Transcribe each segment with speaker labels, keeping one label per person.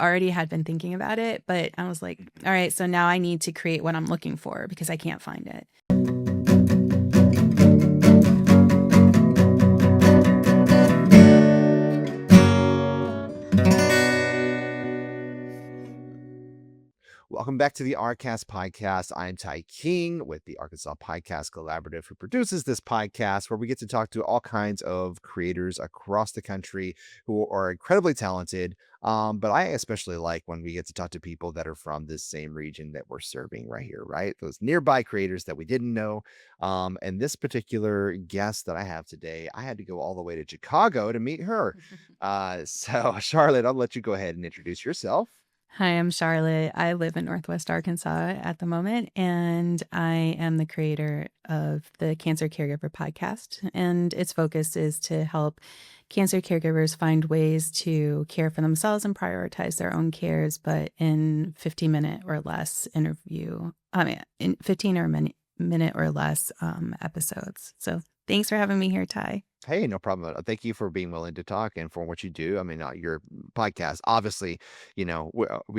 Speaker 1: already had been thinking about it, but I was like, all right, so now I need to create what I'm looking for because I can't find it.
Speaker 2: Welcome back to the ARKAST podcast. I'm Ty King with the Arkansas Podcast Collaborative, who produces this podcast where we get to talk to all kinds of creators across the country who are incredibly talented. But I especially like when we get to talk to people that are from this same region that we're serving right here, right? Those nearby creators that we didn't know. And this particular guest that I have today, I had to go all the way to Chicago to meet her. So Charlotte, I'll let you go ahead and introduce yourself.
Speaker 1: Hi, I'm Charlotte. I live in Northwest Arkansas at the moment, and I am the creator of the Cancer Caregiver Podcast. And its focus is to help cancer caregivers find ways to care for themselves and prioritize their own cares, but in 15-minute or less in 15 or minute or less episodes. So thanks for having me here, Ty.
Speaker 2: Hey, no problem. Thank you for being willing to talk and for what you do. I mean, your podcast, obviously, we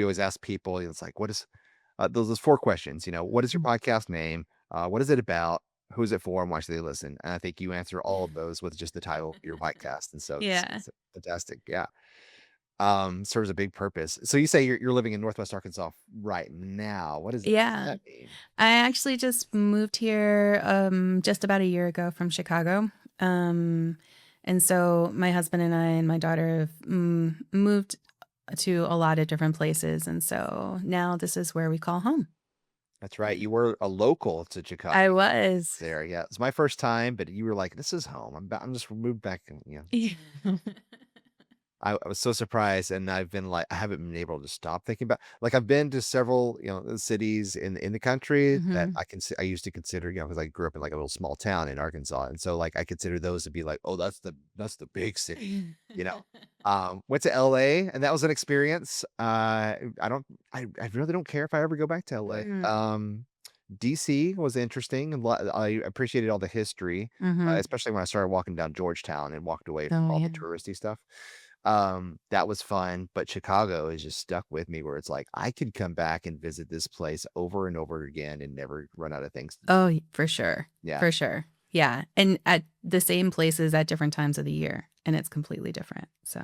Speaker 2: always ask people, it's like, what is those 4 questions, what is your podcast name? What is it about? Who's it for? And why should they listen? And I think you answer all of those with just the title of your podcast. And so
Speaker 1: Yeah.
Speaker 2: it's fantastic. Yeah. Serves a big purpose. So you say you're living in Northwest Arkansas right now. What does
Speaker 1: Yeah.
Speaker 2: that mean?
Speaker 1: I actually just moved here just about a year ago from Chicago. And so my husband and I and my daughter have moved to a lot of different places. And so now this is where we call home.
Speaker 2: That's right. You were a local to Chicago.
Speaker 1: I was.
Speaker 2: There, yeah. It's my first time, but you were like, "This is home. I'm just moved back." And I was so surprised, and I haven't been able to stop thinking about. Like, I've been to several, cities in the country that
Speaker 1: Mhm.
Speaker 2: I used to consider, because I grew up in like a little small town in Arkansas, and so like I consider those to be like, oh, that's the big city, you know. Went to LA, and that was an experience. I really don't care if I ever go back to LA.
Speaker 1: Mm.
Speaker 2: DC was interesting, and I appreciated all the history,
Speaker 1: Mhm.
Speaker 2: especially when I started walking down Georgetown and walked away from
Speaker 1: Oh,
Speaker 2: all
Speaker 1: yeah.
Speaker 2: the touristy stuff. That was fun, but Chicago is just stuck with me where it's like I could come back and visit this place over and over again and never run out of things to do.
Speaker 1: Oh, for sure.
Speaker 2: Yeah.
Speaker 1: For sure. Yeah. And at the same places at different times of the year. And it's completely different. So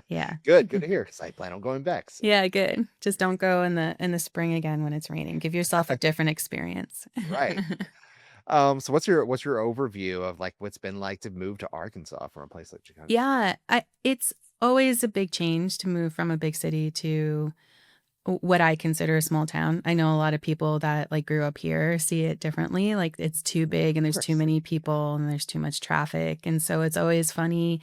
Speaker 1: yeah.
Speaker 2: Good to hear, because I plan on going back. So.
Speaker 1: Yeah, good. Just don't go in the spring again when it's raining. Give yourself a different experience.
Speaker 2: Right. So what's your overview of like what's been like to move to Arkansas from a place like Chicago?
Speaker 1: Yeah, it's always a big change to move from a big city to what I consider a small town. I know a lot of people that like grew up here see it differently. Like it's too big and there's too many people and there's too much traffic. And so it's always funny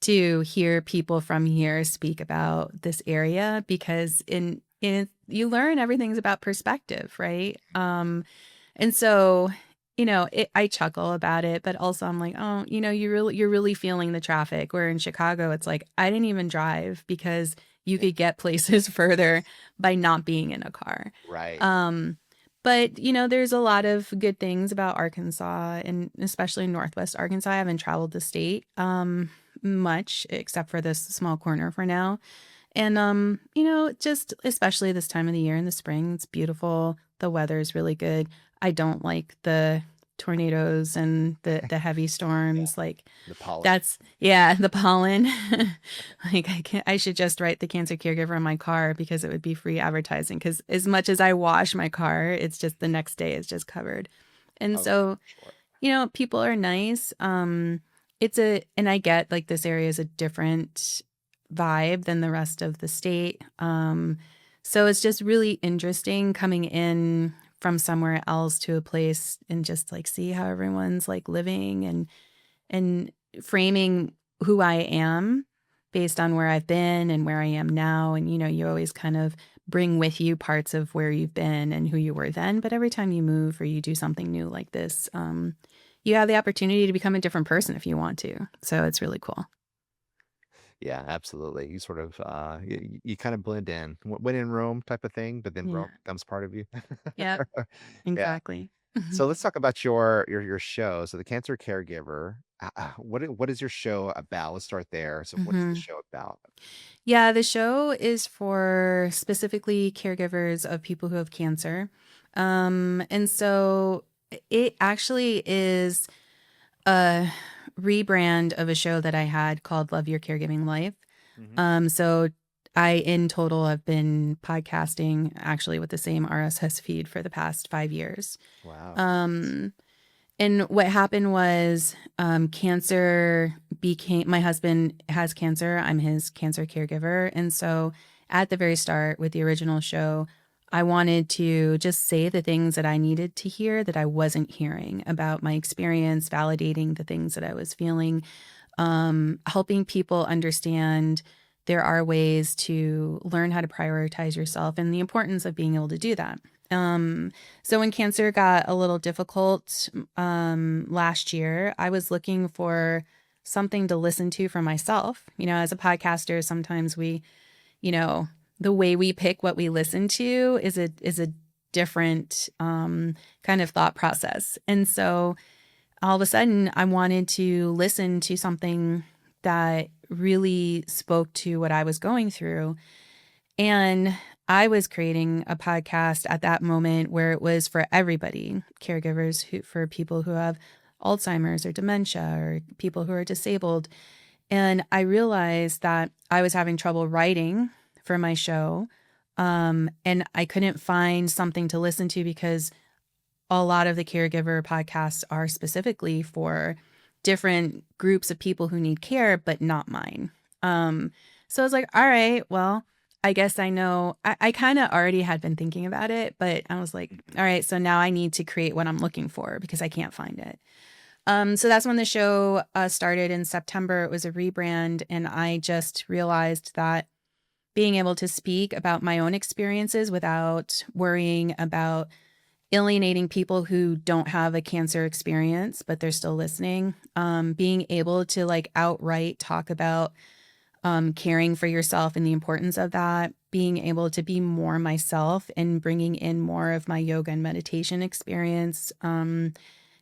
Speaker 1: to hear people from here speak about this area because in you learn everything's about perspective, right? And so I chuckle about it, but also I'm like, oh, you're really feeling the traffic. Where in Chicago, it's like I didn't even drive because you could get places further by not being in a car.
Speaker 2: Right.
Speaker 1: But there's a lot of good things about Arkansas, and especially Northwest Arkansas. I haven't traveled the state much except for this small corner for now. And just especially this time of the year in the spring, it's beautiful. The weather is really good. I don't like the tornadoes and the heavy storms. Like
Speaker 2: The pollen.
Speaker 1: the pollen. Like I should just write the Cancer Caregiver in my car because it would be free advertising. Because as much as I wash my car, it's just the next day it's just covered. And so,
Speaker 2: sure.
Speaker 1: People are nice. And I get like this area is a different vibe than the rest of the state. So it's just really interesting coming in from somewhere else to a place and just like see how everyone's like living and framing who I am based on where I've been and where I am now. And you always kind of bring with you parts of where you've been and who you were then. But every time you move or you do something new like this, you have the opportunity to become a different person if you want to. So it's really cool.
Speaker 2: Yeah, absolutely. You sort of you kind of blend in. When in Rome type of thing, but then
Speaker 1: Yeah.
Speaker 2: Rome becomes part of you.
Speaker 1: Yep.
Speaker 2: Yeah.
Speaker 1: Exactly.
Speaker 2: So let's talk about your show. So the Cancer Caregiver. what is your show about? Let's start there. So what is the
Speaker 1: Hmm.
Speaker 2: show about?
Speaker 1: Yeah, the show is for specifically caregivers of people who have cancer. And so it actually is a rebrand of a show that I had called Love Your Caregiving Life.
Speaker 2: Hmm.
Speaker 1: So I, in total, have been podcasting actually with the same RSS feed for the past 5 years.
Speaker 2: Wow.
Speaker 1: Um, and what happened was cancer became, my husband has cancer. I'm his cancer caregiver. And so at the very start with the original show, I wanted to just say the things that I needed to hear that I wasn't hearing about my experience, validating the things that I was feeling, helping people understand there are ways to learn how to prioritize yourself and the importance of being able to do that. Um, so when cancer got a little difficult last year, I was looking for something to listen to for myself. As a podcaster, sometimes we, you know, the way we pick what we listen to is a different kind of thought process. And so all of a sudden I wanted to listen to something that really spoke to what I was going through. And I was creating a podcast at that moment where it was for everybody, caregivers for people who have Alzheimer's or dementia or people who are disabled. And I realized that I was having trouble writing for my show. And I couldn't find something to listen to because a lot of the caregiver podcasts are specifically for different groups of people who need care, but not mine. So I was like, all right, well, I guess I know. I kind of already had been thinking about it, but I was like,
Speaker 2: Mhm.
Speaker 1: all right, so now I need to create what I'm looking for because I can't find it. So that's when the show started in September. It was a rebrand, and I just realized that being able to speak about my own experiences without worrying about alienating people who don't have a cancer experience, but they're still listening. Being able to like outright talk about caring for yourself and the importance of that, being able to be more myself and bringing in more of my yoga and meditation experience.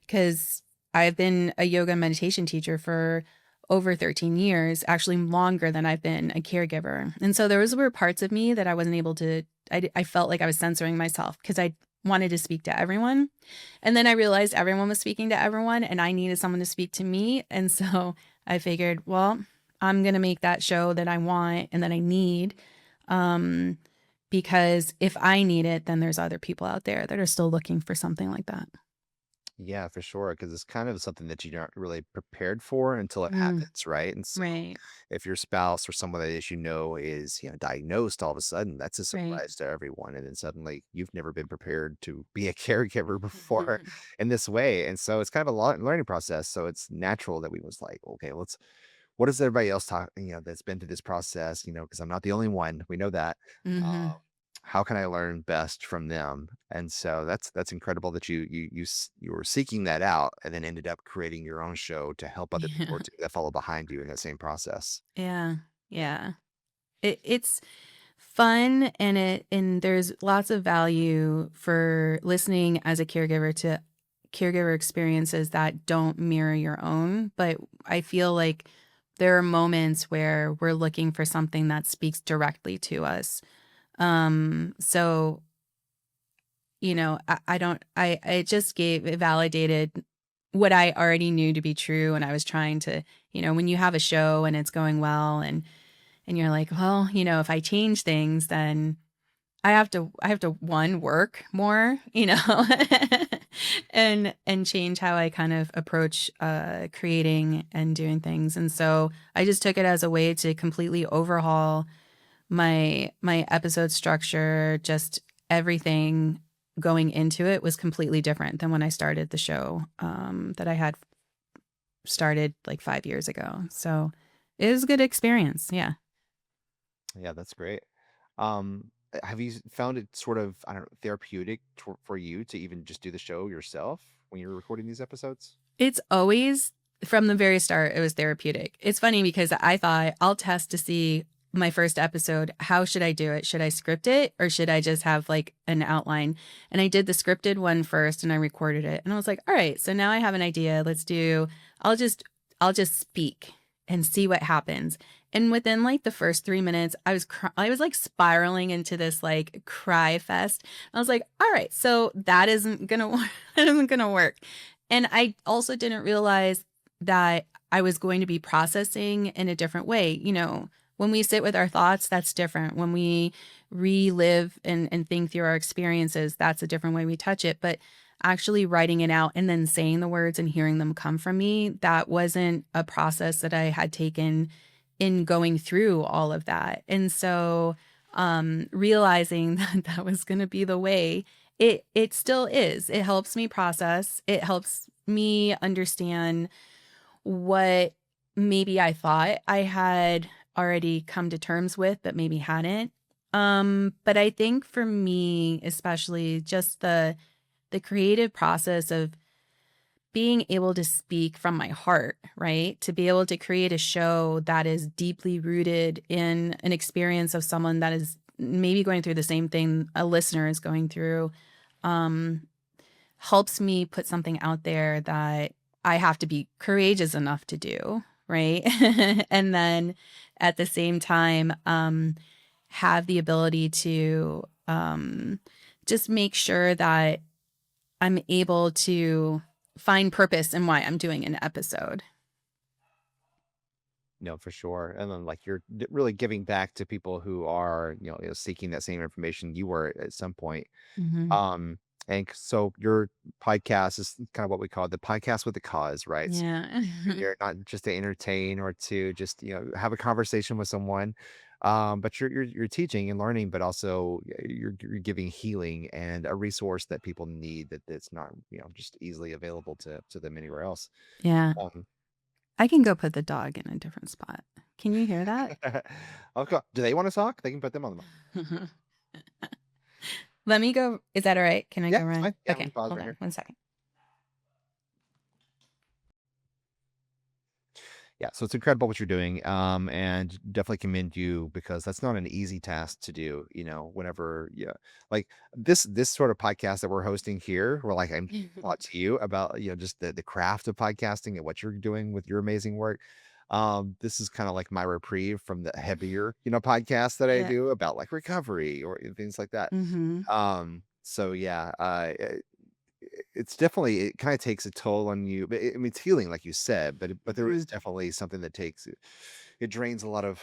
Speaker 1: Because I've been a yoga and meditation teacher for over 13 years, actually longer than I've been a caregiver. And so there were parts of me that I wasn't able to, I felt like I was censoring myself because I wanted to speak to everyone. And then I realized everyone was speaking to everyone and I needed someone to speak to me. And so I figured, well, I'm going to make that show that I want and that I need. Um, because if I need it, then there's other people out there that are still looking for something like that.
Speaker 2: Yeah, for sure. Because it's kind of something that you're not really prepared for until it
Speaker 1: Mm,
Speaker 2: happens, right? And so
Speaker 1: right,
Speaker 2: if your spouse or someone that is, is, diagnosed all of a sudden, that's a
Speaker 1: right.
Speaker 2: surprise to everyone. And then suddenly you've never been prepared to be a caregiver before in this way. And so it's kind of a learning process. So it's natural that we was like, okay, what does everybody else talk, that's been through this process, because I'm not the only one. We know that.
Speaker 1: Hmm.
Speaker 2: Um, how can I learn best from them? And so that's incredible that you were seeking that out and then ended up creating your own show to help other
Speaker 1: Yeah,
Speaker 2: people that follow behind you in that same process.
Speaker 1: yeah, yeah. It's fun and there's lots of value for listening as a caregiver to caregiver experiences that don't mirror your own. But I feel like there are moments where we're looking for something that speaks directly to us. So I don't I just it validated what I already knew to be true. And I was trying to, when you have a show and it's going well and you're like, well, if I change things, then I have to one, work more, and change how I kind of approach creating and doing things. And so I just took it as a way to completely overhaul my episode structure, just everything going into it was completely different than when I started the show that I had started like 5 years ago. So it was a good experience. Yeah.
Speaker 2: Yeah, that's great. Have you found it sort of, I don't know, therapeutic for you to even just do the show yourself when you're recording these episodes?
Speaker 1: It's always from the very start, it was therapeutic. It's funny because I thought I'll test to see my first episode. How should I do it? Should I script it or should I just have like an outline? And I did the scripted one first and I recorded it. And I was like, all right, so now I have an idea. I'll just speak and see what happens. And within like the first 3 minutes, I was like spiraling into this like cry fest. I was like, all right, so that isn't gonna work. That isn't gonna work. And I also didn't realize that I was going to be processing in a different way. You know, when we sit with our thoughts, that's different. When we relive and think through our experiences, that's a different way we touch it. But actually writing it out and then saying the words and hearing them come from me, that wasn't a process that I had taken in going through all of that. And so realizing that that was going to be the way, it still is. It helps me process. It helps me understand what maybe I thought I had already come to terms with, but maybe hadn't. But I think for me, especially just the creative process of being able to speak from my heart, right? To be able to create a show that is deeply rooted in an experience of someone that is maybe going through the same thing a listener is going through, um, helps me put something out there that I have to be courageous enough to do, right? And then at the same time, have the ability to just make sure that I'm able to find purpose in why I'm doing an episode.
Speaker 2: No, for sure. And then like you're really giving back to people who are, seeking that same information you were at some point.
Speaker 1: Mm-hmm.
Speaker 2: Um, so your podcast is kind of what we call the podcast with a cause, right? So
Speaker 1: Yeah.
Speaker 2: you're not just to entertain or to just, have a conversation with someone. But you're teaching and learning, but also you're giving healing and a resource that people need that's not, just easily available to them anywhere else.
Speaker 1: Yeah.
Speaker 2: Um,
Speaker 1: I can go put the dog in a different spot. Can you hear that?
Speaker 2: okay. Do they want to talk? They can put them on the mic.
Speaker 1: Let me go. Is that all right? Can I
Speaker 2: Yeah,
Speaker 1: go
Speaker 2: it's
Speaker 1: run?
Speaker 2: fine. Yeah, we
Speaker 1: Okay.
Speaker 2: can pause
Speaker 1: Hold
Speaker 2: right
Speaker 1: on
Speaker 2: here.
Speaker 1: 1 second.
Speaker 2: Yeah, so it's incredible what you're doing, and definitely commend you because that's not an easy task to do. Whenever like this sort of podcast that we're hosting here, where like I'm talking a lot to you about just the craft of podcasting and what you're doing with your amazing work. This is kind of like my reprieve from the heavier podcasts that I
Speaker 1: Yeah.
Speaker 2: do about like recovery or things like that.
Speaker 1: Mm-hmm.
Speaker 2: So yeah, it's definitely it kind of takes a toll on you, but I mean, it's healing, like you said, but there
Speaker 1: Mm-hmm.
Speaker 2: is definitely something that takes it drains a lot of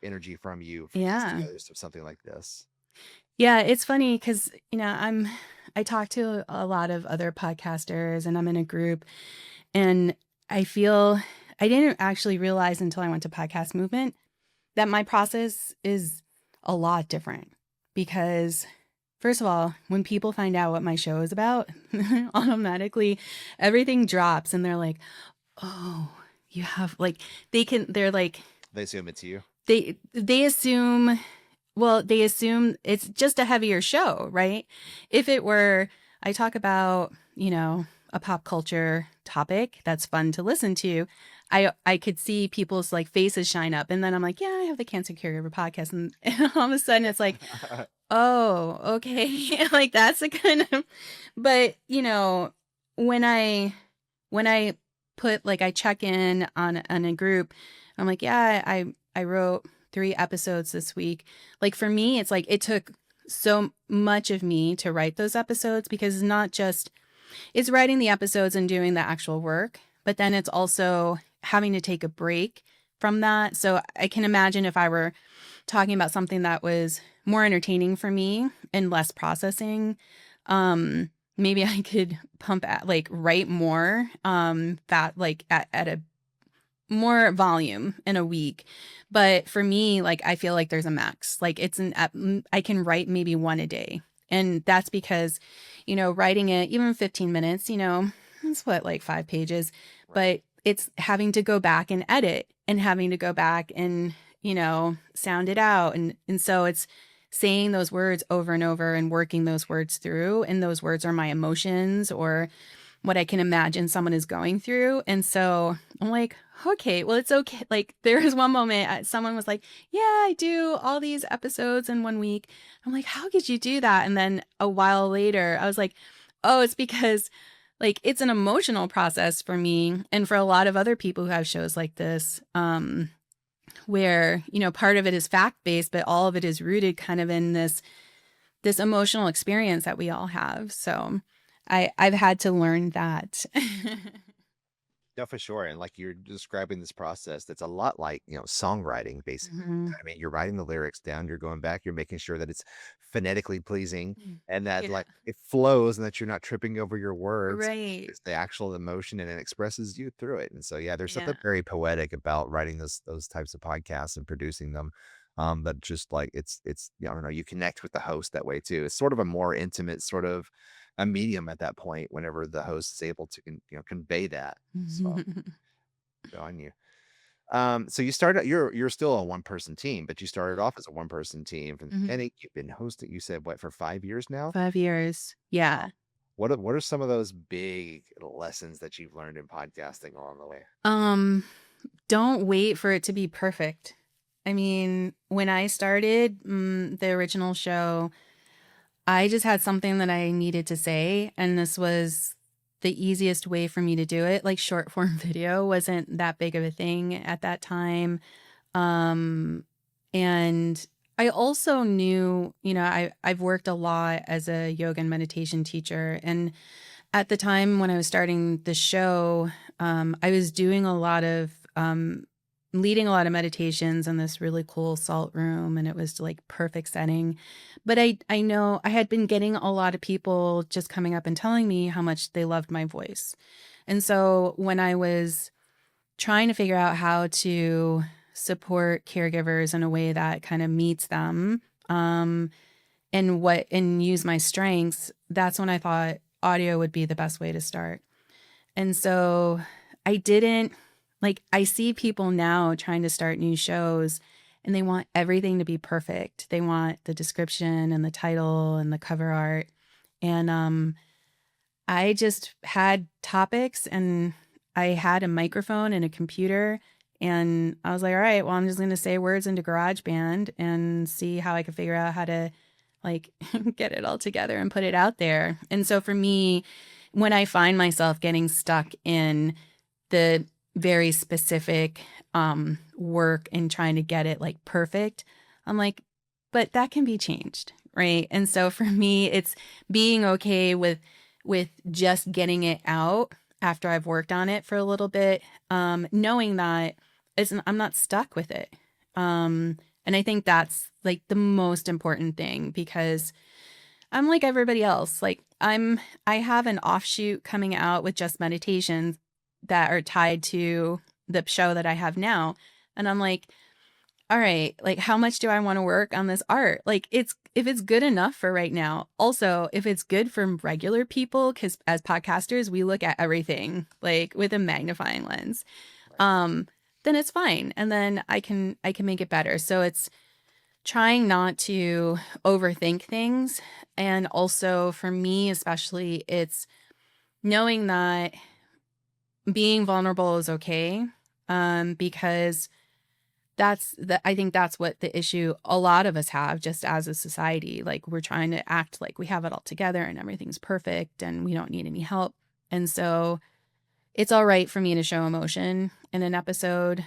Speaker 2: energy from you for putting
Speaker 1: Yeah.
Speaker 2: together something like this.
Speaker 1: Yeah. It's funny because, I talk to a lot of other podcasters and I'm in a group and I feel I didn't actually realize until I went to Podcast Movement that my process is a lot different because first of all, when people find out what my show is about, automatically everything drops and they're like, "Oh, you have like they're like
Speaker 2: They assume it's you.
Speaker 1: they assume they assume it's just a heavier show, right? If it were I talk about, a pop culture topic that's fun to listen to, I could see people's like faces shine up and then I'm like, "Yeah, I have the Cancer Caregiver podcast." And all of a sudden it's like, oh, okay. Like that's a kind of, but when I put like I check in on a group, I'm like, yeah, I wrote 3 episodes this week. Like for me, it's like it took so much of me to write those episodes because it's not just it's writing the episodes and doing the actual work, but then it's also having to take a break from that. So I can imagine if I were talking about something that was more entertaining for me and less processing, maybe I could write more, that like at a more volume in a week. But for me, like, I feel like there's a max, like I can write maybe 1 a day. And that's because, writing it even 15 minutes, it's what, like 5 pages, but it's having to go back and edit and having to go back and, sound it out. And so it's saying those words over and over and working those words through. And those words are my emotions or what I can imagine someone is going through. And so I'm like, okay, well, it's okay. Like there was one moment someone was like, yeah, I do all these episodes in 1 week. I'm like, how could you do that? And then a while later I was like, oh, it's because like it's an emotional process for me and for a lot of other people who have shows like this, where, part of it is fact-based, but all of it is rooted kind of in this emotional experience that we all have. So I've had to learn that.
Speaker 2: No, for sure. And like you're describing this process, that's a lot like, songwriting, basically.
Speaker 1: Mhm.
Speaker 2: I mean, you're writing the lyrics down, you're going back, you're making sure that it's phonetically pleasing and that
Speaker 1: Yeah.
Speaker 2: like it flows and that you're not tripping over your words.
Speaker 1: Right.
Speaker 2: It's the actual emotion and it expresses you through it. And so, yeah, there's something
Speaker 1: Yeah.
Speaker 2: very poetic about writing those types of podcasts and producing them. But just like I don't know, you connect with the host that way too. It's sort of a more intimate sort of a medium at that point whenever the host is able to convey that. So good on you. So you started you're still a one person team, but you started off as a one person team from the
Speaker 1: Mhm.
Speaker 2: beginning. You've been hosting, you said what, for 5 years now?
Speaker 1: 5 years.
Speaker 2: Wow.
Speaker 1: Yeah.
Speaker 2: What are some of those big lessons that you've learned in podcasting along the way?
Speaker 1: Um, don't wait for it to be perfect. I mean, when I started the original show, I just had something that I needed to say, and this was the easiest way for me to do it. Like short form video wasn't that big of a thing at that time. Um, and I also knew, I've worked a lot as a yoga and meditation teacher. And at the time when I was starting the show, I was doing a lot of leading a lot of meditations in this really cool salt room, and it was like perfect setting. But I know I had been getting a lot of people just coming up and telling me how much they loved my voice. And so when I was trying to figure out how to support caregivers in a way that kind of meets them, and use my strengths, that's when I thought audio would be the best way to start. And so I didn't I see people now trying to start new shows and they want everything to be perfect. They want the description and the title and the cover art. And I just had topics and I had a microphone and a computer, and I was like, all right, well, I'm just going to say words into GarageBand and see how I can figure out how to like get it all together and put it out there. And so for me, when I find myself getting stuck in the very specific work and trying to get it like perfect, I'm like, but that can be changed, right? And so for me, it's being okay with just getting it out after I've worked on it for a little bit, knowing that I'm not stuck with it. And I think that's like the most important thing, because I'm like everybody else. I have an offshoot coming out with just meditations that are tied to the show that I have now. And I'm like, all right, like how much do I want to work on this art? Like if it's good enough for right now. Also, if it's good for regular people, because as podcasters, we look at everything like with a magnifying lens.
Speaker 2: Right.
Speaker 1: Then it's fine. And then I can make it better. So it's trying not to overthink things. And also for me, especially, it's knowing that being vulnerable is okay. Because I think that's what the issue a lot of us have just as a society. Like we're trying to act like we have it all together and everything's perfect and we don't need any help. And so it's all right for me to show emotion in an episode.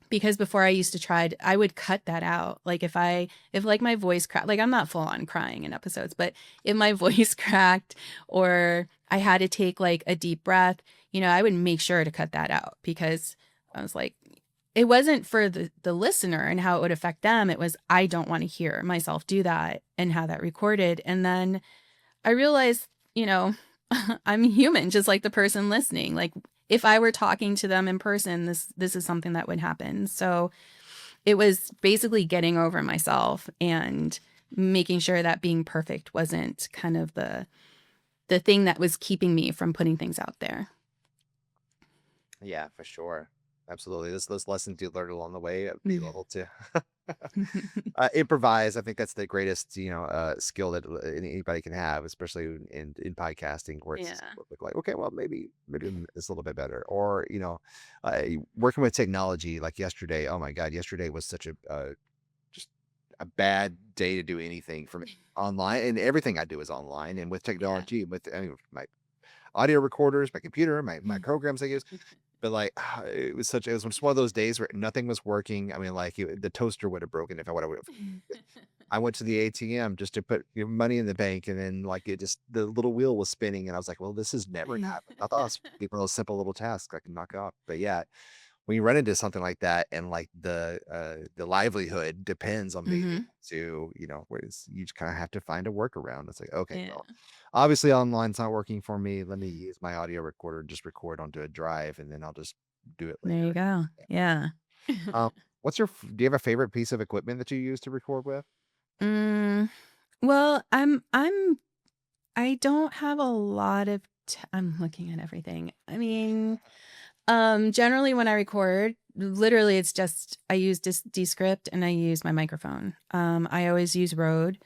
Speaker 1: Because before I used to I would cut that out. Like if like my voice cracked, like I'm not full on crying in episodes, but if my voice cracked or I had to take like a deep breath, I would make sure to cut that out, because I was like, it wasn't for the listener and how it would affect them. It was, I don't want to hear myself do that and have that recorded. And then I realized, I'm human, just like the person listening. Like if I were talking to them in person, this is something that would happen. So it was basically getting over myself and making sure that being perfect wasn't kind of the thing that was keeping me from putting things out there.
Speaker 2: Yeah, for sure. Absolutely. Those lessons you learned along the way, be able to improvise. I think that's the greatest, skill that anybody can have, especially in podcasting, where it's just
Speaker 1: Yeah.
Speaker 2: like, okay, well, maybe it's a little bit better. Or, working with technology like yesterday. Oh my God, yesterday was such just a bad day to do anything from online, and everything I do is online. And with
Speaker 1: Yeah.
Speaker 2: technology, with my audio recorders, my computer, my programs I use. But like, it was just one of those days where nothing was working. I mean, like the toaster would have broken if I would have. I went to the ATM just to put money in the bank, and then like the little wheel was spinning, and I was like, well, this is never gonna happen. I thought it was one of those simple little tasks I can knock off. But yeah, when you run into something like that, and like the livelihood depends on being able
Speaker 1: Hmm.
Speaker 2: to, whereas you just kind of have to find a workaround. It's like, okay,
Speaker 1: Yeah.
Speaker 2: well, obviously online's not working for me. Let me use my audio recorder and just record onto a drive, and then I'll just do it
Speaker 1: There you
Speaker 2: later.
Speaker 1: go. Yeah.
Speaker 2: Um, do you have a favorite piece of equipment that you use to record with?
Speaker 1: Mm, well, I don't have a lot of I'm looking at everything. I mean, generally when I record, literally it's just I use Descript and I use my microphone. I always use Rode.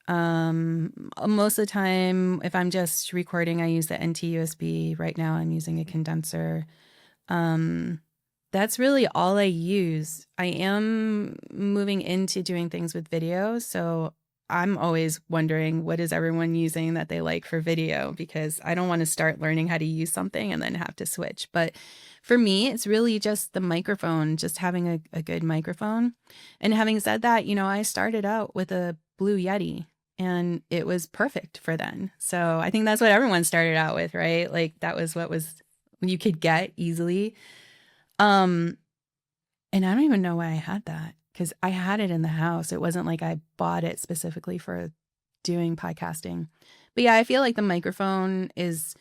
Speaker 1: Most of the time, if I'm just recording, I use the NT USB. Right now, I'm using a condenser. Um, that's really all I use. I am moving into doing things with video, so I'm always wondering what is everyone using that they like for video, because I don't want to start learning how to use something and then have to switch. But for me, it's really just the microphone, just having a good microphone. And having said that, I started out with a Blue Yeti and it was perfect for then. So I think that's what everyone started out with, right? Like that was what was you could get easily. Um, and I don't even know why I had that because I had it in the house. It wasn't like I bought it specifically for doing podcasting. But yeah, I feel like the microphone is,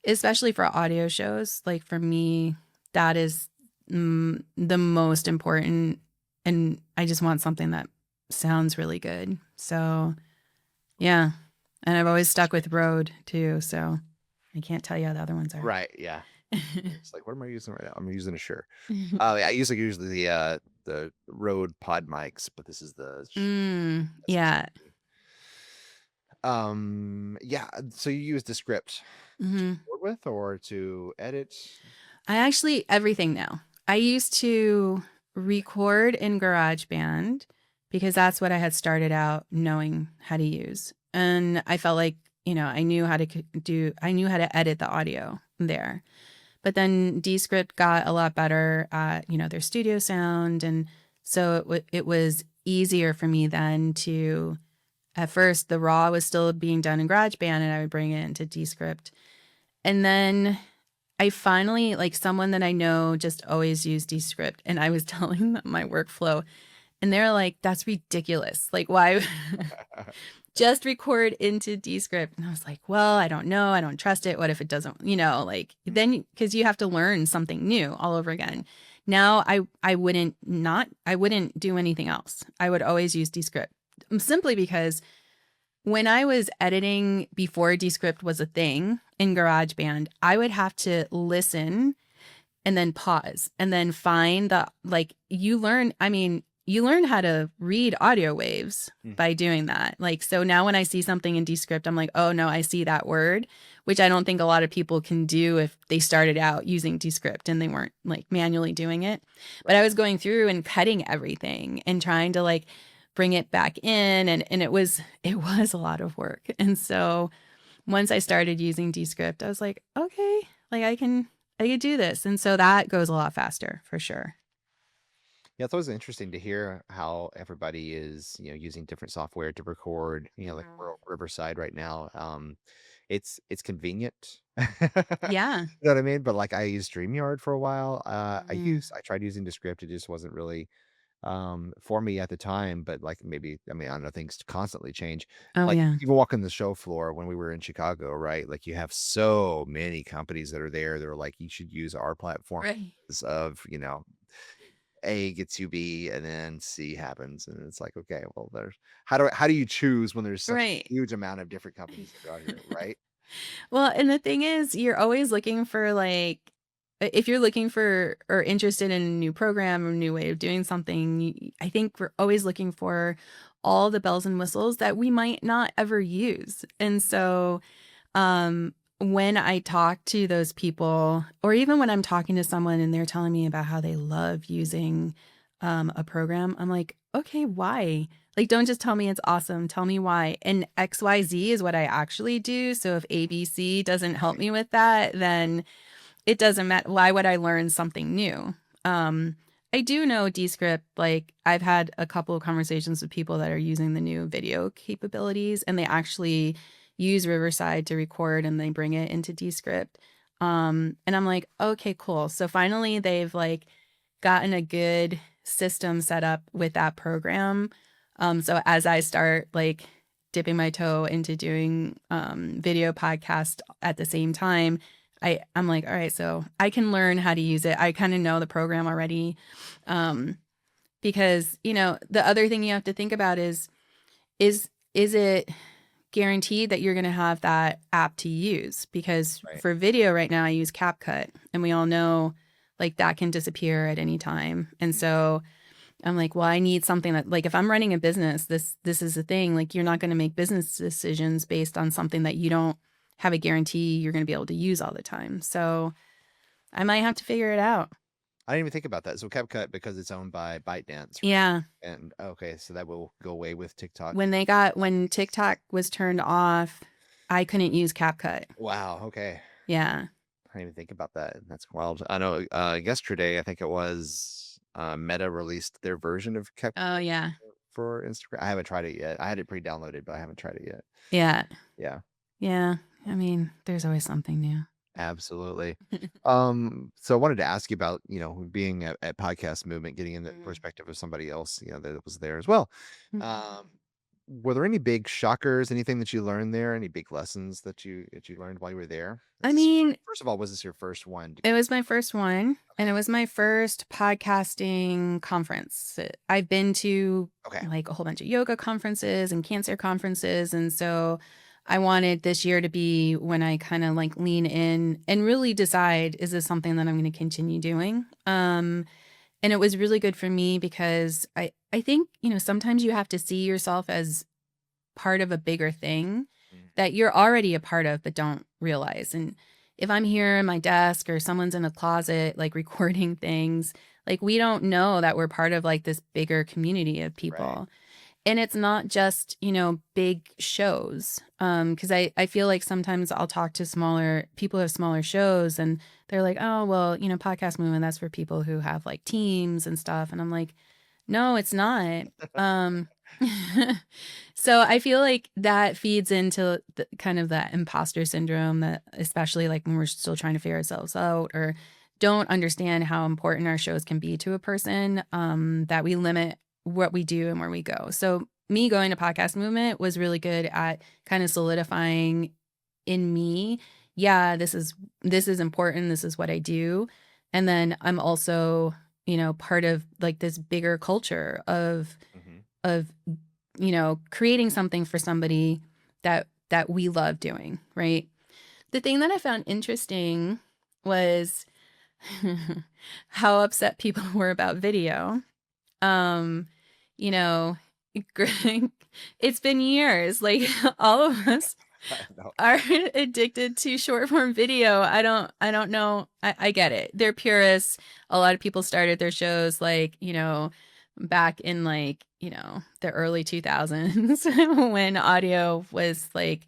Speaker 1: especially for audio shows, like for me, that is the most important. And I just want something that sounds really good. So yeah. And I've always stuck with Rode too. So I can't tell you how the other ones are.
Speaker 2: Right. Yeah. It's like, what am I using right now? I'm using a Shure. I usually the Rode Pod mics, but this is the
Speaker 1: Yeah.
Speaker 2: yeah. So you use the script to
Speaker 1: Hmm.
Speaker 2: record with or to edit?
Speaker 1: I actually, everything now. I used to record in GarageBand because that's what I had started out knowing how to use. And I felt like, I knew how to I knew how to edit the audio there. But then Descript got a lot better at, their studio sound. And so it was easier for me then to, at first, the raw was still being done in GarageBand and I would bring it into Descript. And then I finally, like someone that I know just always used Descript, and I was telling them my workflow, and they're like, that's ridiculous. Like, why just record into Descript? And I was like, well, I don't know. I don't trust it. What if it doesn't, like then, because you have to learn something new all over again. Now I wouldn't do anything else. I would always use Descript simply because when I was editing before Descript was a thing in GarageBand, I would have to listen and then pause and then find you learn how to read audio waves by doing that. Like, so now when I see something in Descript, I'm like, oh no, I see that word, which I don't think a lot of people can do if they started out using Descript and they weren't like manually doing it. But I was going through and cutting everything and trying to like bring it back in. And it was a lot of work. And so once I started using Descript, I was like, okay, like I could do this. And so that goes a lot faster for sure.
Speaker 2: Yeah, it's always interesting to hear how everybody is, using different software to record, like we're
Speaker 1: Mhm.
Speaker 2: at Riverside right now. It's convenient.
Speaker 1: Yeah.
Speaker 2: You know what I mean? But like I used StreamYard for a while.
Speaker 1: Mhm.
Speaker 2: I tried using Descript. It just wasn't really for me at the time, but like maybe, I mean, I don't know, things constantly change.
Speaker 1: Oh,
Speaker 2: Like
Speaker 1: yeah.
Speaker 2: even walking the show floor when we were in Chicago, right? Like you have so many companies that are there. They're like, you should use our platform
Speaker 1: Right.
Speaker 2: of, A gets you B and then C happens. And it's like, okay, well, there's how do you choose when there's such
Speaker 1: Right.
Speaker 2: a huge amount of different companies that are out here, right?
Speaker 1: Well, and the thing is, you're always looking for like, if you're looking for or interested in a new program or a new way of doing something, I think we're always looking for all the bells and whistles that we might not ever use. And so, when I talk to those people, or even when I'm talking to someone and they're telling me about how they love using a program, I'm like, okay, why? Like, don't just tell me it's awesome. Tell me why. And XYZ is what I actually do. So if ABC doesn't help me with that, then it doesn't matter. Why would I learn something new? Um, I do know Descript, like I've had a couple of conversations with people that are using the new video capabilities and they actually use Riverside to record and they bring it into Descript. And I'm like, okay, cool. So finally they've like gotten a good system set up with that program. So as I start like dipping my toe into doing video podcast at the same time, I'm like, all right, so I can learn how to use it. I kind of know the program already. Because, you know, the other thing you have to think about is it guaranteed that you're going to have that app to use? Because
Speaker 2: Right.
Speaker 1: for video right now, I use CapCut and we all know like that can disappear at any time. And so I'm like, well, I need something that like if I'm running a business, this is the thing. Like you're not going to make business decisions based on something that you don't have a guarantee you're going to be able to use all the time. So I might have to figure it out.
Speaker 2: I didn't even think about that. So CapCut, because it's owned by ByteDance.
Speaker 1: Yeah.
Speaker 2: And okay, so that will go away with TikTok.
Speaker 1: When TikTok was turned off, I couldn't use CapCut.
Speaker 2: Wow. Okay.
Speaker 1: Yeah.
Speaker 2: I didn't even think about that. That's wild. I know yesterday, I think it was Meta released their version of CapCut
Speaker 1: Oh yeah.
Speaker 2: for Instagram. I haven't tried it yet. I had it pre-downloaded, but I haven't tried it yet.
Speaker 1: Yeah.
Speaker 2: Yeah.
Speaker 1: Yeah. I mean, there's always something new.
Speaker 2: Absolutely. So I wanted to ask you about, being at Podcast Movement, getting in the perspective of somebody else, that was there as well. Were there any big shockers, anything that you learned there, any big lessons that you learned while you were there?
Speaker 1: I mean,
Speaker 2: First of all, was this your first one?
Speaker 1: it was my first one, and it was my first podcasting conference. I've been to
Speaker 2: Okay.
Speaker 1: like a whole bunch of yoga conferences and cancer conferences, and so I wanted this year to be when I kind of like lean in and really decide, is this something that I'm going to continue doing? And it was really good for me because I think, sometimes you have to see yourself as part of a bigger thing that you're already a part of but don't realize. And if I'm here in my desk or someone's in a closet like recording things, like we don't know that we're part of like this bigger community of people.
Speaker 2: Right.
Speaker 1: And it's not just, big shows. Because I feel like sometimes I'll talk to smaller people who have smaller shows and they're like, oh, well, Podcast Movement, that's for people who have like teams and stuff. And I'm like, no, it's not. So I feel like that feeds into kind of that imposter syndrome that especially like when we're still trying to figure ourselves out or don't understand how important our shows can be to a person, that we limit what we do and where we go. So me going to Podcast Movement was really good at kind of solidifying in me, yeah, this is important. This is what I do. And then I'm also, part of like this bigger culture of creating something for somebody that we love doing, right? The thing that I found interesting was how upset people were about video. You know, it's been years. Like all of us are addicted to short form video. I don't know. I get it. They're purists. A lot of people started their shows like, back in like, the early 2000s when audio was like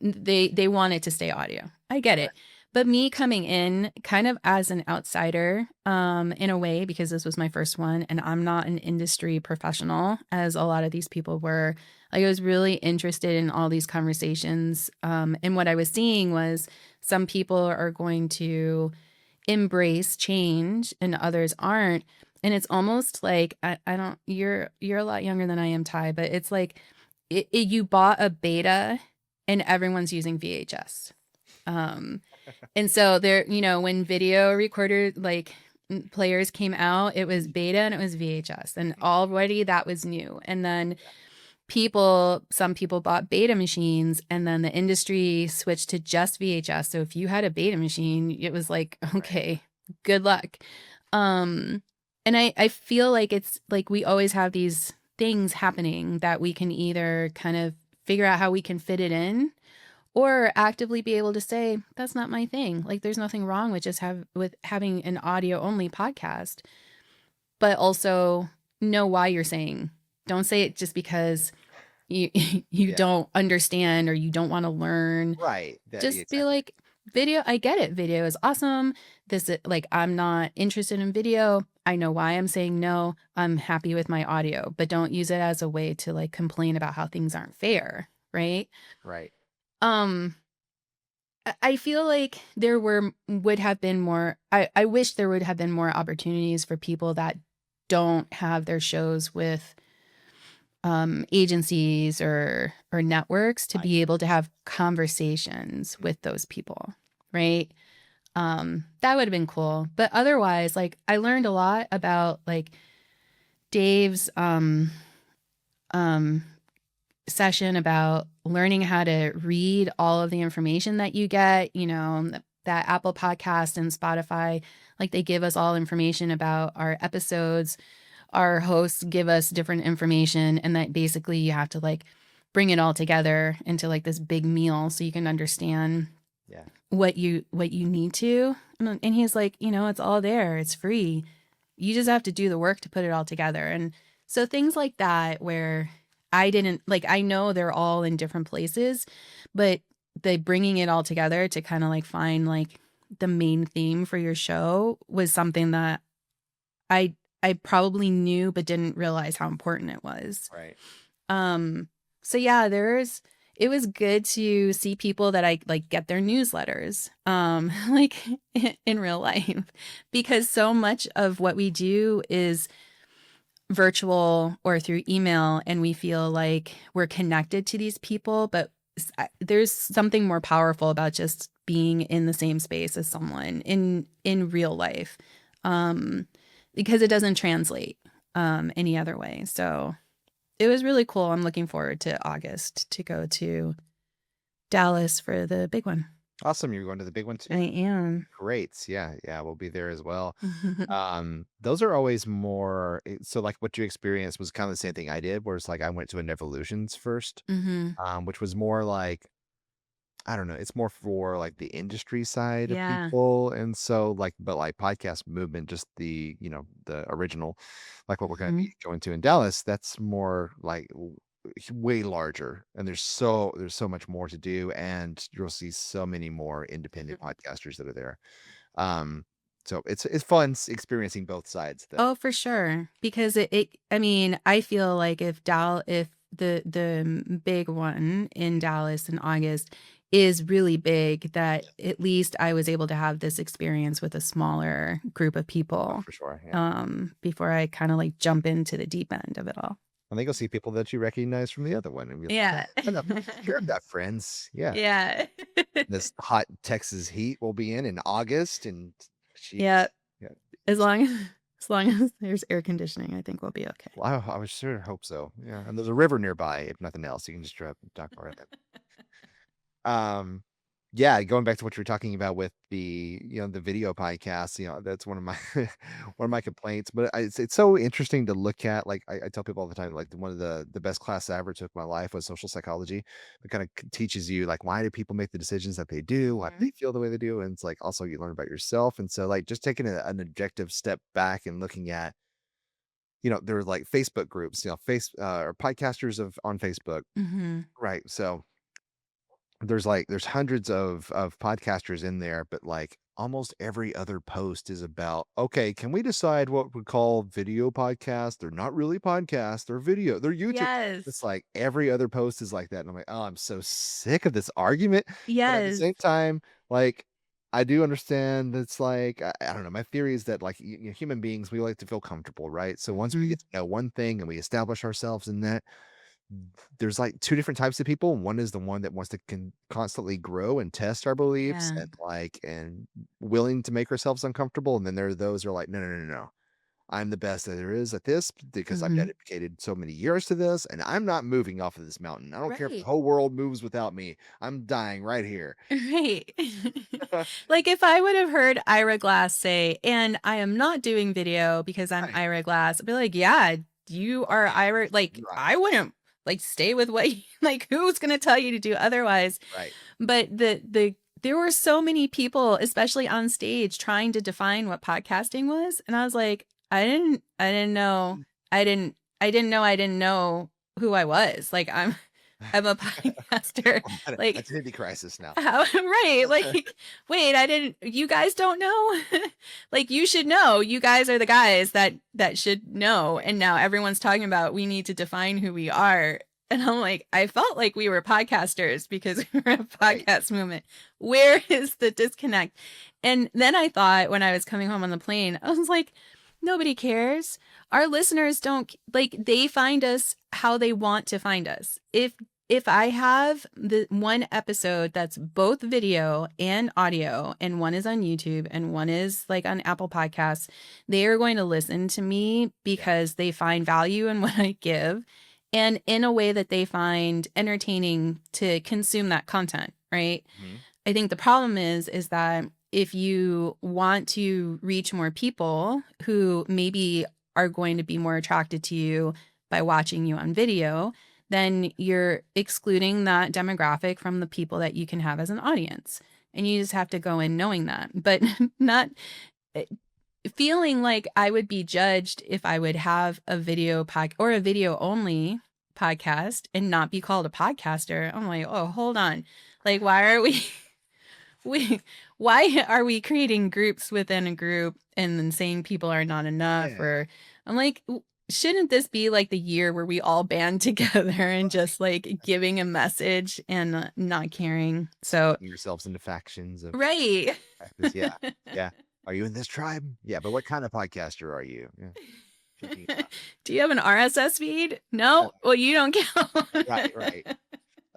Speaker 1: they wanted to stay audio. I get it. But me coming in kind of as an outsider, in a way, because this was my first one and I'm not an industry professional as a lot of these people were, like I was really interested in all these conversations. And what I was seeing was some people are going to embrace change and others aren't. And it's almost like, I don't, you're a lot younger than I am, Ty, but it's like you bought a beta and everyone's using VHS. And so there, when video recorder like players came out, it was beta and it was VHS and already that was new. And then some people bought beta machines and then the industry switched to just VHS. So if you had a beta machine, it was like, okay, good luck. And I feel like it's like we always have these things happening that we can either kind of figure out how we can fit it in or actively be able to say, that's not my thing. Like there's nothing wrong with just having an audio only podcast, but also know why you're saying. Don't say it just because you you
Speaker 2: Yeah.
Speaker 1: don't understand or you don't want to learn.
Speaker 2: Right.
Speaker 1: Just be
Speaker 2: Exactly.
Speaker 1: like, video, I get it. Video is awesome. Like, I'm not interested in video. I know why I'm saying no. I'm happy with my audio, but don't use it as a way to like complain about how things aren't fair. Right.
Speaker 2: Right.
Speaker 1: Um, I feel like would have been more, I wish there would have been more opportunities for people that don't have their shows with agencies or networks to
Speaker 2: Right.
Speaker 1: be able to have conversations with those people, right? That would have been cool. But otherwise, like, I learned a lot about like Dave's um session about learning how to read all of the information that you get, that Apple Podcast and Spotify, like, they give us all information about our episodes. Our hosts give us different information, and that basically you have to like bring it all together into like this big meal so you can understand
Speaker 2: Yeah.
Speaker 1: what you need to. And he's like, it's all there. It's free. You just have to do the work to put it all together. And so things like that where I didn't like, I know they're all in different places, but the bringing it all together to kind of like find like the main theme for your show was something that I I probably knew but didn't realize how important it was.
Speaker 2: Right.
Speaker 1: So yeah, it was good to see people that I like get their newsletters like in real life, because so much of what we do is virtual or through email, and we feel like we're connected to these people, but there's something more powerful about just being in the same space as someone in real life. Because it doesn't translate any other way. So it was really cool. I'm looking forward to August to go to Dallas for the big one.
Speaker 2: Awesome. You're going to the big one
Speaker 1: I
Speaker 2: too?
Speaker 1: am.
Speaker 2: Great. Yeah. Yeah. We'll be there as well. Those are always more, so like what you experienced was kind of the same thing I did, where it's like I went to an Evolutions first,
Speaker 1: hmm
Speaker 2: which was more like, I don't know, it's more for like the industry side of
Speaker 1: Yeah.
Speaker 2: people. And so like, but like podcast movement, just the original, like what we're going to
Speaker 1: hmm
Speaker 2: be going to in Dallas, that's more like way larger. And there's so much more to do. And you'll see so many more independent podcasters that are there. Um, so it's fun experiencing both sides though.
Speaker 1: Oh, for sure. Because I mean, I feel like if the big one in Dallas in August is really big, that at least I was able to have this experience with a smaller group of
Speaker 2: Oh,
Speaker 1: people
Speaker 2: for sure. Yeah.
Speaker 1: before I kind of like jump into the deep end of it all.
Speaker 2: I think you'll see people that you recognize from the other one and be like,
Speaker 1: Yeah.
Speaker 2: "Oh, I've got friends. Yeah.
Speaker 1: Yeah.
Speaker 2: This hot Texas heat will be in August, and
Speaker 1: Yeah.
Speaker 2: jeez, yeah.
Speaker 1: As long as there's air conditioning, I think we'll be okay.
Speaker 2: Well, I would sure hope so. Yeah, and there's a river nearby. If nothing else, you can just drive dock right there. Um, yeah, going back to what you were talking about with the video podcast, that's one of my one of my complaints. But it's so interesting to look at. Like I tell people all the time, like one of the best classes I ever took in my life was social psychology. It kind of teaches you like why do people make the decisions that they do, why do
Speaker 1: Mhm.
Speaker 2: they feel the way they do, and it's like also you learn about yourself. And so like just taking an objective step back and looking at there are like Facebook groups, or podcasters on Facebook,
Speaker 1: Mhm.
Speaker 2: right? So there's hundreds of podcasters in there, but like almost every other post is about, okay, can we decide what we call video podcast? They're not really podcasts, they're video, they're YouTube. It's
Speaker 1: Yes.
Speaker 2: like every other post is like that. And I'm like, oh, I'm so sick of this argument. But at the
Speaker 1: Yes.
Speaker 2: same time, like I do understand that's like, I don't know. My theory is that like human beings, we like to feel comfortable, right? So once we
Speaker 1: Mhm.
Speaker 2: get to know one thing and we establish ourselves in that, there's like two different types of people. One is the one that wants to constantly grow and test our beliefs
Speaker 1: Yeah.
Speaker 2: and willing to make ourselves uncomfortable. And then there are those who are like, no, no, no, no, no. I'm the best that there is at this because I've
Speaker 1: Mhm.
Speaker 2: dedicated so many years to this and I'm not moving off of this mountain. I don't care if the
Speaker 1: Right.
Speaker 2: whole world moves without me. I'm dying right here.
Speaker 1: Right. Like, if I would have heard Ira Glass say, "And I am not doing video because I'm
Speaker 2: Right.
Speaker 1: Ira Glass," I'd be like, "Yeah, you are Ira." Like,
Speaker 2: Right.
Speaker 1: I wouldn't like stay with what like, who's gonna tell you to do otherwise?
Speaker 2: Right.
Speaker 1: But there were so many people, especially on stage, trying to define what podcasting was, and I was like, I didn't know. I didn't know who I was. Like I'm a podcaster.
Speaker 2: I'm at
Speaker 1: Like
Speaker 2: identity crisis now.
Speaker 1: how, right. Like, wait, you guys don't know? Like, you should know. You guys are the guys that should know. And now everyone's talking about we need to define who we are. And I'm like, I felt like we were podcasters because we were a
Speaker 2: Right.
Speaker 1: podcast movement. Where is the disconnect? And then I thought when I was coming home on the plane, I was like, nobody cares. Our listeners don't like, they find us how they want to find us. If I have the one episode that's both video and audio, and one is on YouTube and one is like on Apple Podcasts, they are going to listen to me because they find value in what I give and in a way that they find entertaining to consume that content, right?
Speaker 2: Mhm.
Speaker 1: I think the problem is that if you want to reach more people who maybe are going to be more attracted to you by watching you on video, then you're excluding that demographic from the people that you can have as an audience. And you just have to go in knowing that, but not feeling like I would be judged if I would have a video or a video only podcast and not be called a podcaster. I'm like, oh, hold on. Like, why are why are we creating groups within a group and then saying people are not enough?
Speaker 2: Yeah.
Speaker 1: Or I'm like, shouldn't this be like the year where we all band together and just like giving a message and not caring? So,
Speaker 2: Putting yourselves into factions of
Speaker 1: right.
Speaker 2: practice. Yeah. Yeah. Are you in this tribe? Yeah, but what kind of podcaster are you? Yeah. Thinking about
Speaker 1: Do you have an RSS feed? No? Well, you don't count.
Speaker 2: right, right.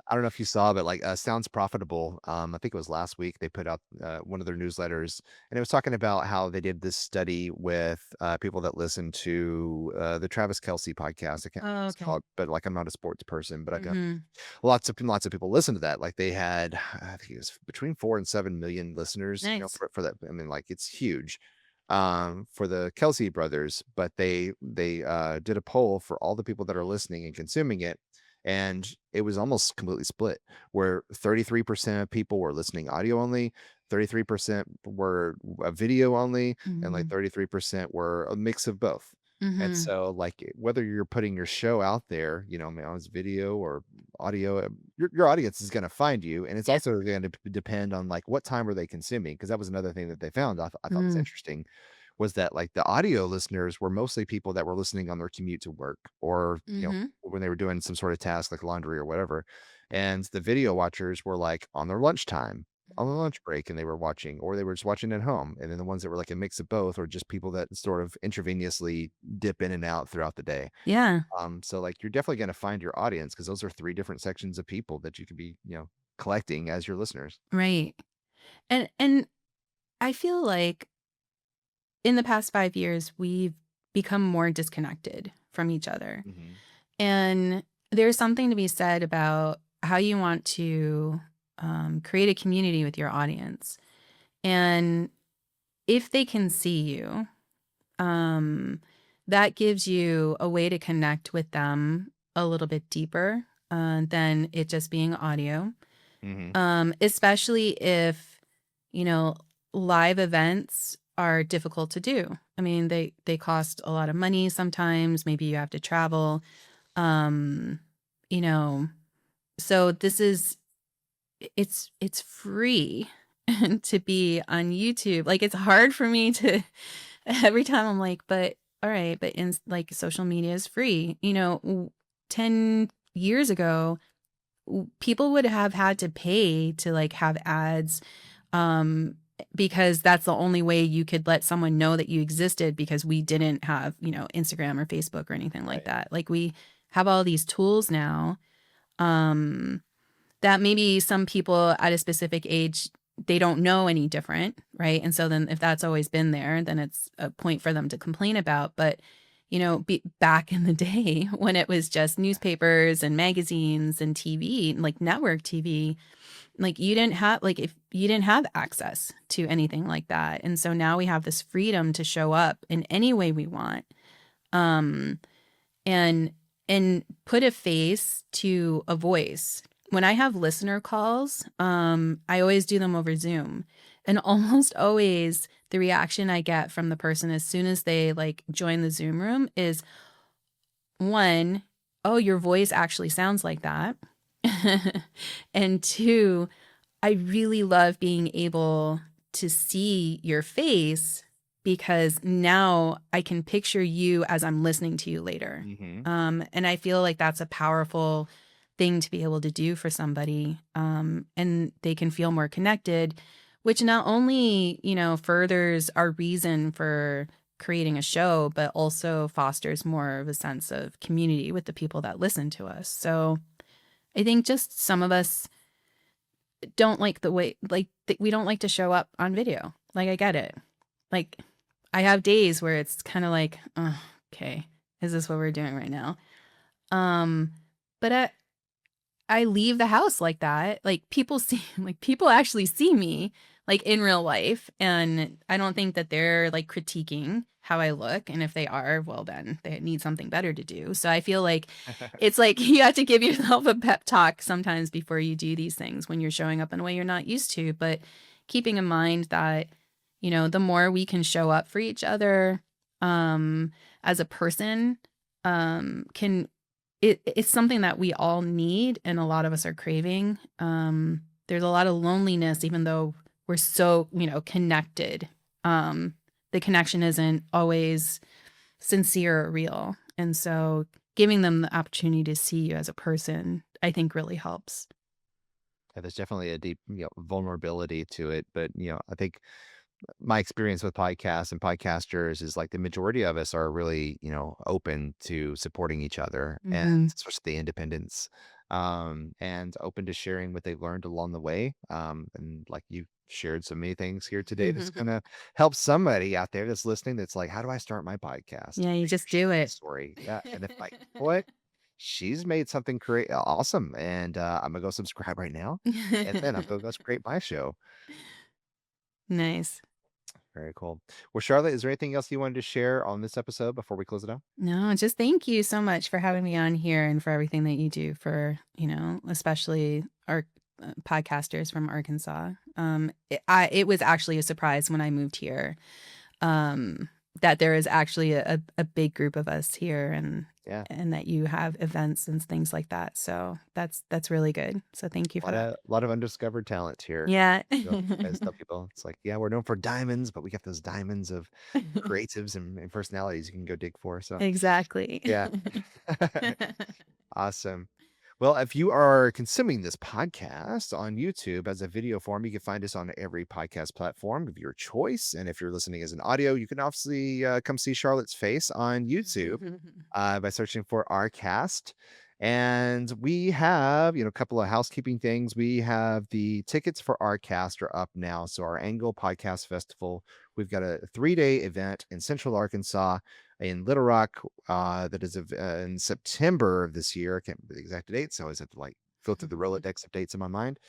Speaker 2: I don't know if you saw, but like Sounds Profitable, I think it was last week, they put out one of their newsletters, and it was talking about how they did this study with people that listen to the Travis Kelsey podcast. I can't remember
Speaker 1: Oh,
Speaker 2: what it's
Speaker 1: okay.
Speaker 2: called, but like I'm not a sports person, but I got
Speaker 1: Hmm.
Speaker 2: lots of people listen to that. Like they had, I think it was between 4 and 7 million listeners,
Speaker 1: Nice.
Speaker 2: for that. I mean, like it's huge for the Kelsey brothers, but they did a poll for all the people that are listening and consuming it, and it was almost completely split, where 33% of people were listening audio only, 33% were video only, and like
Speaker 1: Hmm.
Speaker 2: 33% were a mix of both. And
Speaker 1: Hmm.
Speaker 2: so like whether you're putting your show out there, man, it's video or audio, your audience is going to find you, and it's
Speaker 1: Yeah.
Speaker 2: also going to depend on like what time are they consuming, because that was another thing that they found I thought was interesting, was that like the audio listeners were mostly people that were listening on their commute to work, or
Speaker 1: Hmm.
Speaker 2: when they were doing some sort of task like laundry or whatever, and the video watchers were like on their lunchtime, on the lunch break, and they were watching, or they were just watching at home. And then the ones that were like a mix of both, or just people that sort of intravenously dip in and out throughout the day.
Speaker 1: Yeah.
Speaker 2: So like you're definitely going to find your audience, because those are three different sections of people that you could be collecting as your listeners.
Speaker 1: Right. And I feel like in the past 5 years, we've become more disconnected from each other.
Speaker 2: Hmm.
Speaker 1: And there's something to be said about how you want to create a community with your audience. And if they can see you, um, that gives you a way to connect with them a little bit deeper than it just being audio.
Speaker 2: Hmm.
Speaker 1: Especially if, you know, live events are difficult to do. I mean, they cost a lot of money sometimes. Maybe you have to travel. Um, you know, so it's free to be on YouTube. Like it's hard for me to every time I'm like, but all right, but in like social media is free. 10 years ago, people would have had to pay to like have ads um because that's the only way you could let someone know that you existed, because we didn't have, Instagram or Facebook or anything like
Speaker 2: Right.
Speaker 1: that. Like we have all these tools now um that maybe some people at a specific age, they don't know any different, right? And so then if that's always been there, then it's a point for them to complain about. But back in the day when it was just newspapers and magazines and TV, like network TV, like you didn't have, like if you didn't have access to anything like that. And so now we have this freedom to show up in any way we want. Um, and put a face to a voice. When I have listener calls, I always do them over Zoom. And almost always the reaction I get from the person as soon as they like join the Zoom room is, one, oh, your voice actually sounds like that. And two, I really love being able to see your face because now I can picture you as I'm listening to you later.
Speaker 2: Hmm.
Speaker 1: And I feel like that's a powerful thing to be able to do for somebody. And they can feel more connected, which not only, furthers our reason for creating a show, but also fosters more of a sense of community with the people that listen to us. So I think just some of us don't like the way, like, we don't like to show up on video. Like, I get it. Like, I have days where it's kind of like, oh, okay, is this what we're doing right now? Um, but I leave the house like that. Like, people actually see me like in real life. And I don't think that they're like critiquing how I look. And if they are, well, then they need something better to do. So I feel like it's like you have to give yourself a pep talk sometimes before you do these things when you're showing up in a way you're not used to. But keeping in mind that, the more we can show up for each other as a person, can it's something that we all need and a lot of us are craving. There's a lot of loneliness, even though we're so, connected. The connection isn't always sincere or real. And so giving them the opportunity to see you as a person, I think really helps.
Speaker 2: Yeah, there's definitely a deep, vulnerability to it. But, I think my experience with podcasts and podcasters is like the majority of us are really, open to supporting each other and
Speaker 1: Hmm.
Speaker 2: especially the independence, and open to sharing what they learned along the way. And like you shared so many things here today that's gonna help somebody out there that's listening that's like, how do I start my podcast?
Speaker 1: Yeah, you
Speaker 2: Make sure
Speaker 1: just
Speaker 2: she
Speaker 1: do
Speaker 2: has a
Speaker 1: it.
Speaker 2: story. Yeah. And if like, what? She's made something great, awesome. And I'm gonna go subscribe right now. And then I'm gonna go create my show.
Speaker 1: Nice.
Speaker 2: Very cool. Well, Charlotte, is there anything else you wanted to share on this episode before we close it out?
Speaker 1: No, just thank you so much for having me on here and for everything that you do for, especially our podcasters from Arkansas. It was actually a surprise when I moved here, that there is actually a big group of us here
Speaker 2: Yeah,
Speaker 1: and that you have events and things like that. So that's really good. So thank you
Speaker 2: a
Speaker 1: for
Speaker 2: lot
Speaker 1: that.
Speaker 2: of lot of undiscovered talent here.
Speaker 1: Yeah.
Speaker 2: I always tell people, it's like, yeah, we're known for diamonds, but we got those diamonds of creatives and personalities you can go dig for. So,
Speaker 1: Exactly.
Speaker 2: yeah. Awesome. Well, if you are consuming this podcast on YouTube as a video form, you can find us on every podcast platform of your choice. And if you're listening as an audio, you can obviously come see Charlotte's face on YouTube by searching for ARKAST. And we have, a couple of housekeeping things. We have the tickets for ARKAST are up now. So our annual podcast festival, we've got a 3-day event in Central Arkansas in Little Rock, that is in September of this year. I can't remember the exact date, so I always have to like go through the Rolodex of dates in my mind.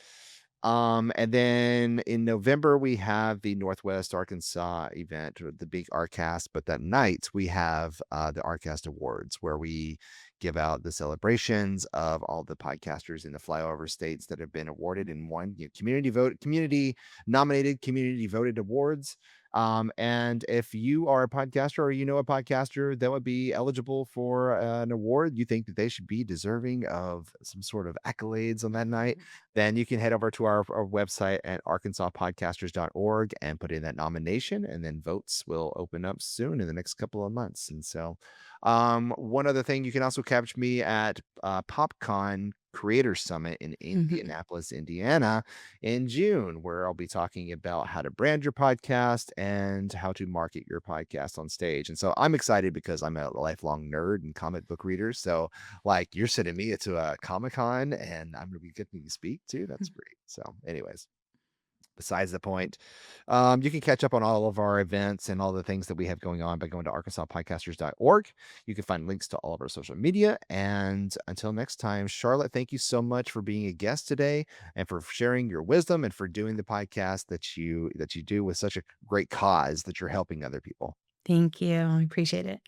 Speaker 2: And then in November, we have the Northwest Arkansas event, or the big ARKAST. But that night, we have the ARKAST Awards, where we give out the celebrations of all the podcasters in the flyover states that have been awarded and won, community nominated, community voted awards. And if you are a podcaster or a podcaster that would be eligible for an award, you think that they should be deserving of some sort of accolades on that night, then you can head over to our website at arkansaspodcasters.org and put in that nomination, and then votes will open up soon in the next couple of months. And so, one other thing, you can also catch me at PopCon Creator Summit in Indianapolis, Indiana in June, where I'll be talking about how to brand your podcast and how to market your podcast on stage. And so I'm excited because I'm a lifelong nerd and comic book reader. So like you're sending me to a Comic-Con and I'm going to be getting to speak too. That's great. So anyways, besides the point, you can catch up on all of our events and all the things that we have going on by going to arkansaspodcasters.org. You can find links to all of our social media. And until next time, Charlotte, thank you so much for being a guest today and for sharing your wisdom and for doing the podcast that you do with such a great cause that you're helping other people.
Speaker 1: Thank you. I appreciate it.